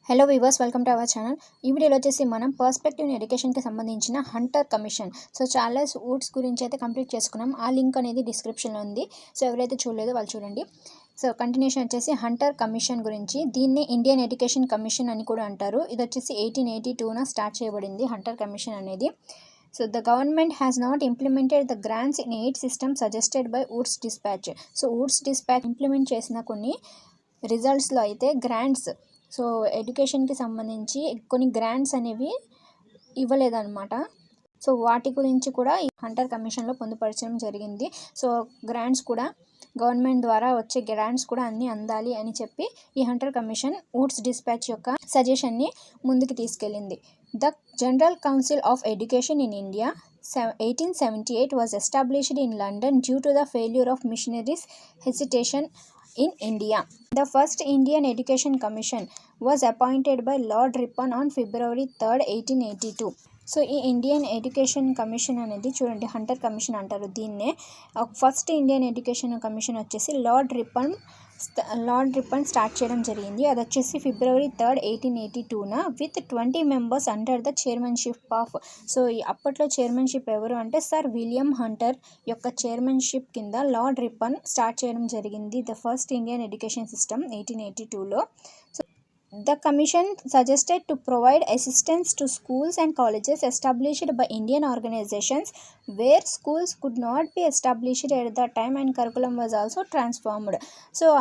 Hello weavers, welcome to our channel. ఈ వీడియోలో వచ్చేసి మనం పర్స్పెక్టివ్ ఇన్ ఎడ్యుకేషన్కి సంబంధించిన హంటర్ కమిషన్ చార్లెస్ వుడ్స్ గురించి అయితే కంప్లీట్ చేసుకున్నాం. ఆ లింక్ అనేది డిస్క్రిప్షన్లో ఉంది. ఎవరైతే చూడలేదో వాళ్ళు చూడండి. కంటిన్యూషన్ వచ్చేసి హంటర్ కమిషన్ గురించి. దీన్ని ఇండియన్ ఎడ్యుకేషన్ కమిషన్ అని కూడా అంటారు. ఇది వచ్చేసి 1882 స్టార్ట్ చేయబడింది హంటర్ కమిషన్ అనేది. The government has not implemented the grants in aid system suggested by Woods Dispatch. Woods Dispatch implement చేసిన కొన్ని రిజల్ట్స్లో అయితే గ్రాంట్స్ ఎడ్యుకేషన్కి సంబంధించి కొన్ని గ్రాంట్స్ అనేవి ఇవ్వలేదన్నమాట. వాటి గురించి కూడా ఈ హంటర్ కమిషన్లో పొందుపరచడం జరిగింది. గ్రాంట్స్ కూడా గవర్నమెంట్ ద్వారా వచ్చే గ్రాంట్స్ కూడా అన్నీ అందాలి అని చెప్పి ఈ హంటర్ కమిషన్ వుడ్స్ డిస్పాచ్ యొక్క సజెషన్ని ముందుకు తీసుకెళ్ళింది. The general council of education in India 1878 was established in London due to the failure of missionaries' hesitation in India. The first Indian Education Commission was appointed by Lord Ripon on February 3rd, 1882. ఈ Indian education commission అనేది చూడండి, Hunter commission అంటారు దీన్నే. First Indian education commission వచ్చేసి Lord Ripon start చేయడం జరిగింది. అది వచ్చేసి February 3rd, 1882 with 20 members under the chairmanship of. అప్పట్లో చైర్మన్షిప్ ఎవరు అంటే సర్ విలియం హంటర్ యొక్క చైర్మన్షిప్ కింద లార్డ్ రిప్పన్ స్టార్ట్ చేయడం జరిగింది the first Indian education system 1882లో. The commission suggested to provide assistance to schools and colleges established by Indian organizations where schools could not be established at that time and curriculum was also transformed.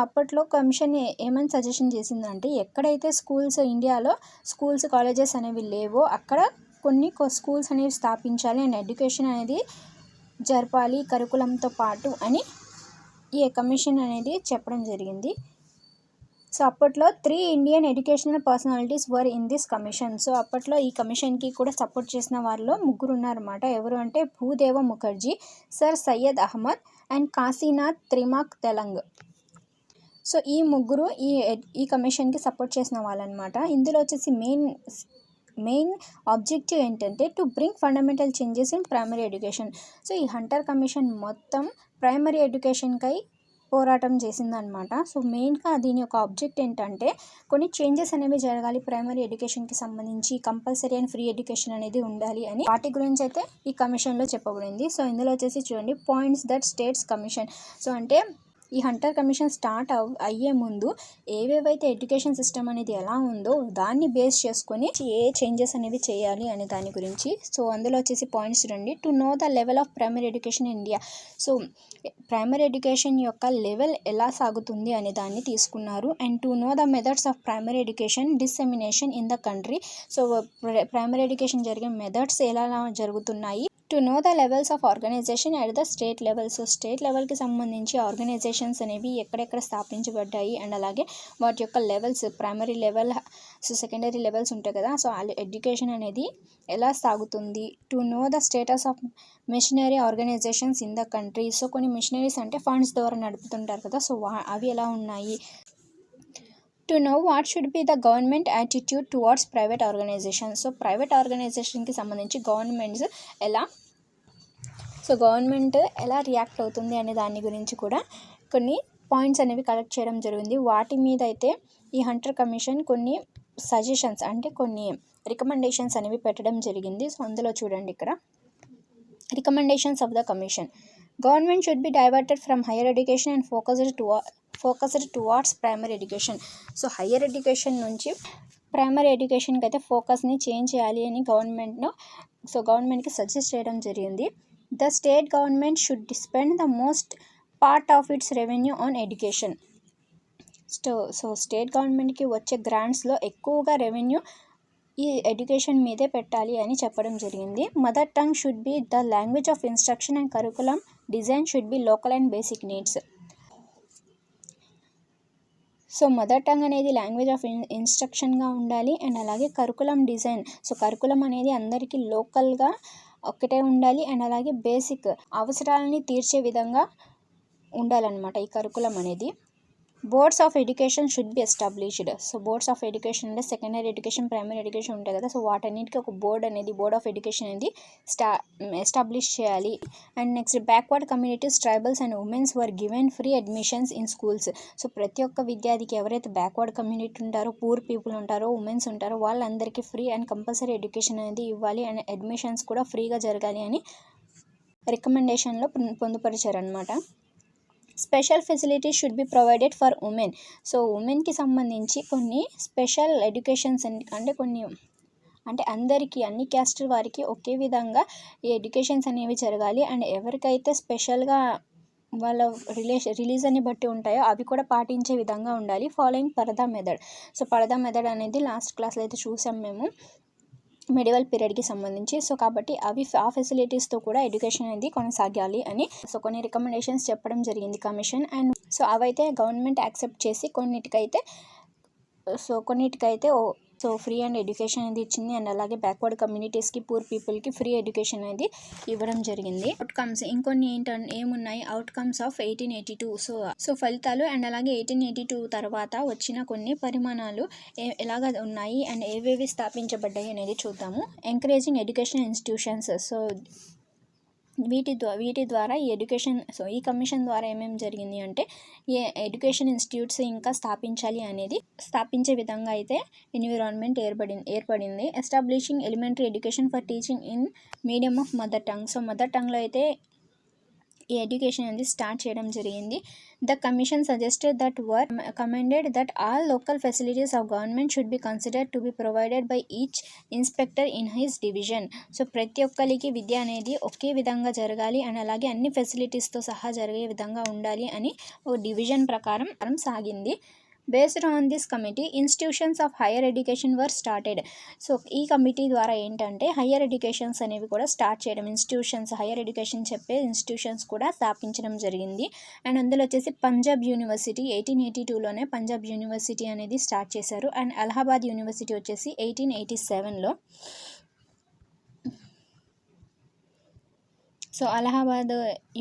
అప్పట్లో commission ఏమని suggestion చేసిందంటే ఎక్కడైతే ఇండియాలో schools colleges అనేవి లేవో అక్కడ కొన్ని schools అనేవి స్థాపించాలి అండ్ ఎడ్యుకేషన్ అనేది జరపాలి కరికులంతో పాటు అని ఈ కమిషన్ అనేది చెప్పడం జరిగింది. అప్పట్లో 3 Indian educational personalities were in this commission. అప్పట్లో ఈ కమిషన్కి కూడా సపోర్ట్ చేసిన వారిలో 3 ఉన్నారన్నమాట. ఎవరు అంటే భూదేవ ముఖర్జీ, సర్ సయ్యద్ అహ్మద్ అండ్ కాశీనాథ్ త్రిమాక్ తెలంగ్. ఈ 3 ఈ కమిషన్కి సపోర్ట్ చేసిన వాళ్ళనమాట. ఇందులో వచ్చేసి మెయిన్ ఆబ్జెక్టివ్ ఏంటంటే to bring fundamental changes in primary education. ఈ హంటర్ కమిషన్ మొత్తం ప్రైమరీ ఎడ్యుకేషన్కై పోరాటం చేసిందనమాట. మెయిన్గా దీని యొక్క ఆబ్జెక్ట్ ఏంటంటే కొన్ని చేంజెస్ అనేవి జరగాలి ప్రైమరీ ఎడ్యుకేషన్కి సంబంధించి, కంపల్సరీ అండ్ ఫ్రీ ఎడ్యుకేషన్ అనేది ఉండాలి అని వాటి గురించి అయితే ఈ కమిషన్లో చెప్పబడింది. ఇందులో వచ్చేసి చూడండి పాయింట్స్ దట్ స్టేట్స్ కమిషన్. అంటే ఈ హంటర్ కమిషన్ స్టార్ట్ అయ్యే ముందు ఏవేవైతే ఎడ్యుకేషన్ సిస్టమ్ అనేది ఎలా ఉందో దాన్ని బేస్ చేసుకొని ఏ చేంజెస్ అనేవి చేయాలి అనే దాని గురించి. అందులో వచ్చేసి పాయింట్స్ రండి. To know the level of primary education in India. Primary education యొక్క లెవెల్ ఎలా సాగుతుంది అనే దాన్ని తీసుకున్నారు. And to know the methods of primary education dissemination in the country. Primary education జరిగే మెథడ్స్ ఎలా జరుగుతున్నాయి. To know the levels of organization at the state level. State లెవెల్కి సంబంధించి ఆర్గనైజేషన్స్ అనేవి ఎక్కడెక్కడ స్థాపించబడ్డాయి అండ్ అలాగే వాటి యొక్క levels, primary level, secondary levels ఉంటాయి కదా. ఎడ్యుకేషన్ అనేది ఎలా సాగుతుంది. To know the status of missionary organizations in the country. కొన్ని మిషనరీస్ అంటే ఫండ్స్ ద్వారా నడుపుతుంటారు కదా, అవి ఎలా ఉన్నాయి. To know what should be the government attitude towards private organization. Private ఆర్గనైజేషన్కి సంబంధించి గవర్నమెంట్ ఎలా రియాక్ట్ అవుతుంది అనే దాని గురించి కూడా కొన్ని పాయింట్స్ అనేవి కలెక్ట్ చేయడం జరిగింది. వాటి మీద అయితే ఈ హంటర్ కమిషన్ కొన్ని సజెషన్స్ అంటే కొన్ని రికమెండేషన్స్ అనేవి పెట్టడం జరిగింది. అందులో చూడండి ఇక్కడ recommendations of the commission. Government should B diverted from higher education and focused towards primary education. Higher education నుంచి ప్రైమరీ ఎడ్యుకేషన్కి అయితే ఫోకస్ని చేంజ్ చేయాలి అని గవర్నమెంట్కి సజెస్ట్ చేయడం జరిగింది. The state government should spend the most part of it's revenue on education. State గవర్నమెంట్కి వచ్చే గ్రాంట్స్లో ఎక్కువగా రెవెన్యూ ఈ ఎడ్యుకేషన్ మీదే పెట్టాలి అని చెప్పడం జరిగింది. Mother tongue should be the language of instruction and curriculum design should be local and basic needs. Mother tongue అనేది లాంగ్వేజ్ ఆఫ్ ఇన్స్ట్రక్షన్గా ఉండాలి అండ్ అలాగే కరికులం డిజైన్. కరికులం అనేది అందరికీ లోకల్గా ఒక్కటే ఉండాలి అండ్ అలాగే బేసిక్ అవసరాలని తీర్చే విధంగా ఉండాలన్నమాట ఈ కరికులం అనేది. Boards of education should be established. So boards of education అంటే సెకండరీ ఎడ్యుకేషన్, ప్రైమరీ ఎడ్యుకేషన్ ఉంటాయి కదా. సో వాటన్నిటికీ ఒక బోర్డ్ ఆఫ్ ఎడ్యుకేషన్ అనేది ఎస్టాబ్లిష్ చేయాలి. And next backward communities, tribals and women's were given free admissions in schools. So ప్రతి ఒక్క విద్యార్థికి ఎవరైతే బ్యాక్వర్డ్ కమ్యూనిటీ ఉంటారో, పూర్ పీపుల్ ఉంటారో, ఉమెన్స్ ఉంటారో వాళ్ళందరికీ ఫ్రీ అండ్ కంపల్సరీ ఎడ్యుకేషన్ అనేది ఇవ్వాలి అండ్ అడ్మిషన్స్ కూడా ఫ్రీగా జరగాలి అని రికమెండేషన్లో పొందుపరిచారనమాట. Special facilities should be provided for women. So ఉమెన్కి సంబంధించి కొన్ని స్పెషల్ ఎడ్యుకేషన్స్ అంటే కొన్ని అంటే అందరికీ అన్ని క్యాస్ట్ వారికి ఒకే విధంగా ఈ ఎడ్యుకేషన్స్ అనేవి జరగాలి. అండ్ ఎవరికైతే స్పెషల్గా వాళ్ళ రిలీజన్ని బట్టి ఉంటాయో అవి కూడా పాటించే విధంగా ఉండాలి. ఫాలోయింగ్ పరదా మెథడ్. సో పరదా మెథడ్ అనేది లాస్ట్ క్లాస్లో అయితే చూసాం మేము మెడివల్ పీరియడ్కి సంబంధించి. సో కాబట్టి ఆ ఫెసిలిటీస్తో కూడా ఎడ్యుకేషన్ అనేది కొనసాగాలి అని సో కొన్ని రికమెండేషన్స్ చెప్పడం జరిగింది కమిషన్. అండ్ సో అవైతే గవర్నమెంట్ యాక్సెప్ట్ చేసి కొన్నిటికైతే ఫ్రీ అండ్ ఎడ్యుకేషన్ అనేది ఇచ్చింది. అండ్ అలాగే బ్యాక్వర్డ్ కమ్యూనిటీస్కి, పూర్ పీపుల్కి ఫ్రీ ఎడ్యుకేషన్ అనేది ఇవ్వడం జరిగింది. అవుట్కమ్స్ ఇంకొన్ని ఏమున్నాయి, అవుట్కమ్స్ ఆఫ్ 1882. సో ఫలితాలు అండ్ అలాగే 1882 తర్వాత వచ్చిన కొన్ని పరిమాణాలు ఎలాగ ఉన్నాయి అండ్ ఏవేవి స్థాపించబడ్డాయి అనేది చూద్దాము. Encouraging education institutions. సో వీటి ద్వారా ఈ కమిషన్ ద్వారా ఏమేమి జరిగింది అంటే ఎడ్యుకేషన్ ఇన్స్టిట్యూట్స్ ఇంకా స్థాపించే విధంగా అయితే ఎన్విరాన్మెంట్ ఏర్పడింది. Establishing elementary education for teaching in medium of mother tongue. So mother టంగ్లో అయితే ఈ ఎడ్యుకేషన్ అనేది స్టార్ట్ చేయడం జరిగింది. The commission suggested that all local facilities of government should be considered to be provided by each inspector in his division. So ప్రతి ఒక్కరికి విద్య అనేది ఒకే విధంగా జరగాలి అండ్ అలాగే అన్ని ఫెసిలిటీస్తో సహా జరిగే విధంగా ఉండాలి అని ఓ డివిజన్ ప్రకారం సాగింది. Based on this committee institutions of higher education were started. So ఈ కమిటీ ద్వారా ఏంటంటే హయ్యర్ ఎడ్యుకేషన్స్ అనేవి కూడా స్టార్ట్ చేయడం, హైయర్ ఎడ్యుకేషన్ చెప్పే ఇన్స్టిట్యూషన్స్ కూడా స్థాపించడం జరిగింది. అండ్ అందులో వచ్చేసి పంజాబ్ యూనివర్సిటీ 1882లోనే పంజాబ్ యూనివర్సిటీ అనేది స్టార్ట్ చేశారు. అండ్ అలహాబాద్ యూనివర్సిటీ వచ్చేసి 1887లో. సో అలహాబాద్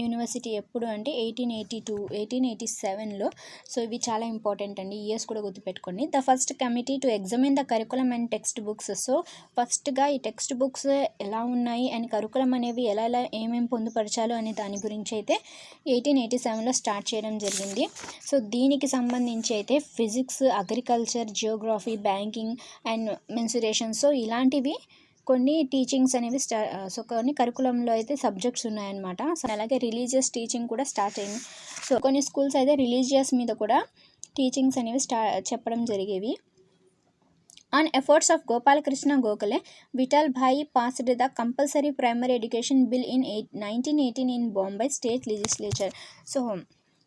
యూనివర్సిటీ ఎప్పుడు అంటే 1887లో. సో ఇవి చాలా ఇంపార్టెంట్ అండి, ఇయర్స్ కూడా గుర్తుపెట్టుకోండి. The first committee to examine the curriculum and text books. So ఫస్ట్గా ఈ టెక్స్ట్ బుక్స్ ఎలా ఉన్నాయి అండ్ కరికులం అనేవి ఎలా ఏమేమి పొందుపరచాలో అనే దాని గురించి అయితే 1887లో స్టార్ట్ చేయడం జరిగింది. సో దీనికి సంబంధించి అయితే physics, agriculture, geography, banking and mensuration so ఇలాంటివి కొన్ని టీచింగ్స్ అనేవి సో కొన్ని కరికులంలో అయితే సబ్జెక్ట్స్ ఉన్నాయన్నమాట. సో అలాగే రిలీజియస్ టీచింగ్ కూడా స్టార్ట్ అయింది. సో కొన్ని స్కూల్స్ అయితే రిలీజియస్ మీద కూడా టీచింగ్స్ అనేవి చెప్పడం జరిగేవి. On efforts of Gopalakrishna Gokhale, Vithalbhai passed the compulsory primary education bill in 1918 in Bombay state legislature. So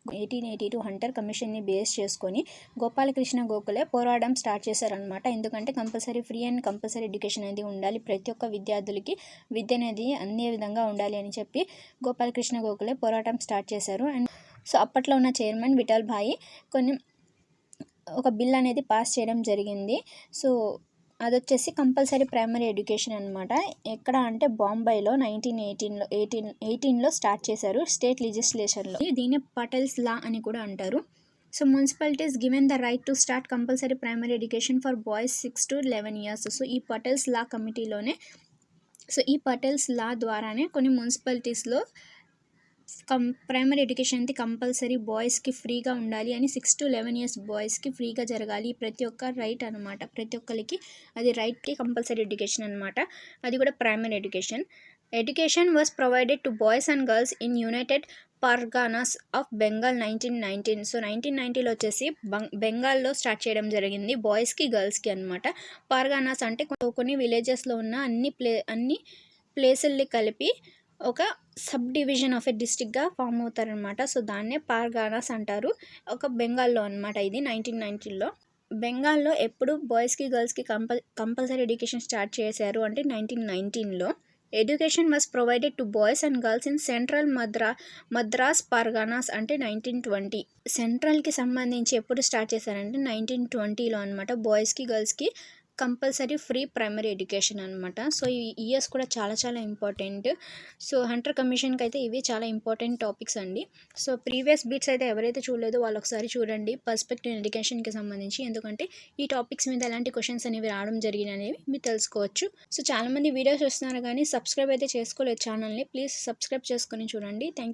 1882 Hunter కమిషన్ని బేస్ చేసుకొని గోపాలకృష్ణ గోఖలే పోరాటం స్టార్ట్ చేశారనమాట. ఎందుకంటే ఫ్రీ అండ్ కంపల్సరీ ఎడ్యుకేషన్ అనేది ఉండాలి, ప్రతి ఒక్క విద్యార్థులకి విద్య అనేది అందే విధంగా ఉండాలి అని చెప్పి గోపాలకృష్ణ గోఖలే పోరాటం స్టార్ట్ చేశారు. అండ్ సో అప్పట్లో ఉన్న చైర్మన్ విఠల్ భాయ్ ఒక బిల్ అనేది పాస్ చేయడం జరిగింది. సో అది వచ్చేసి కంపల్సరీ ప్రైమరీ ఎడ్యుకేషన్ అనమాట. ఎక్కడ అంటే బాంబేలో 1918లో స్టార్ట్ చేశారు స్టేట్ లెజిస్లేచర్లో. దీన్ని పటేల్స్ లా అని కూడా అంటారు. So municipalities given the right to start compulsory primary education for boys 6 to 11 years. So ఈ పటేల్స్ లా కమిటీలోనే ఈ పటేల్స్ లా ద్వారానే కొన్ని మున్సిపాలిటీస్లో ప్రైమరీ ఎడ్యుకేషన్ అనేది కంపల్సరీ బాయ్స్కి ఫ్రీగా ఉండాలి అని 6 to 11 years బాయ్స్కి ఫ్రీగా జరగాలి. ప్రతి ఒక్క రైట్ అనమాట, ప్రతి ఒక్కరికి అది రైట్కి కంపల్సరీ ఎడ్యుకేషన్ అనమాట, అది కూడా primary education. Education was provided to boys and girls in united Parganas of Bengal 1919. So 1990లో వచ్చేసి బెంగాల్లో స్టార్ట్ చేయడం జరిగింది, బాయ్స్కి గర్ల్స్కి అనమాట. పర్గానాస్ అంటే కొన్ని విలేజెస్లో ఉన్న అన్ని ప్లేసుల్ని కలిపి ఒక సబ్ డివిజన్ ఆఫ్ ఎ డిస్ట్రిక్ట్గా ఫామ్ అవుతారనమాట. సో దాన్నే పర్గానాస్ అంటారు, ఒక బెంగాల్లో అనమాట. ఇది 1990లో. బెంగాల్లో ఎప్పుడు బాయ్స్కి గర్ల్స్కి కంపల్సరీ ఎడ్యుకేషన్ స్టార్ట్ చేశారు అంటే 1919లో. Education was provided to boys and girls in central Madras Parganas అంటే 1920. సెంట్రల్కి సంబంధించి ఎప్పుడు స్టార్ట్ చేశారంటే 1920లో అనమాట. బాయ్స్కి గర్ల్స్కి కంపల్సరీ ఫ్రీ ప్రైమరీ ఎడ్యుకేషన్ అనమాట. సో ఈ ఇయర్స్ కూడా చాలా చాలా ఇంపార్టెంట్. సో హంటర్ కమిషన్కి అయితే ఇవి చాలా ఇంపార్టెంట్ టాపిక్స్ అండి. సో ప్రీవియస్ బిట్స్ అయితే ఎవరైతే చూడలేదో వాళ్ళు ఒకసారి చూడండి పర్స్పెక్టివ్ ఎడ్యుకేషన్కి సంబంధించి, ఎందుకంటే ఈ టాపిక్స్ మీద ఎలాంటి క్వశ్చన్స్ అనేవి రావడం జరిగినవి మీరు తెలుసుకోవచ్చు. సో చాలామంది వీడియోస్ చూస్తున్నారు కానీ సబ్స్క్రైబ్ అయితే చేసుకోలేదు ఛానల్ని. ప్లీజ్ సబ్స్క్రైబ్ చేసుకొని చూడండి. థ్యాంక్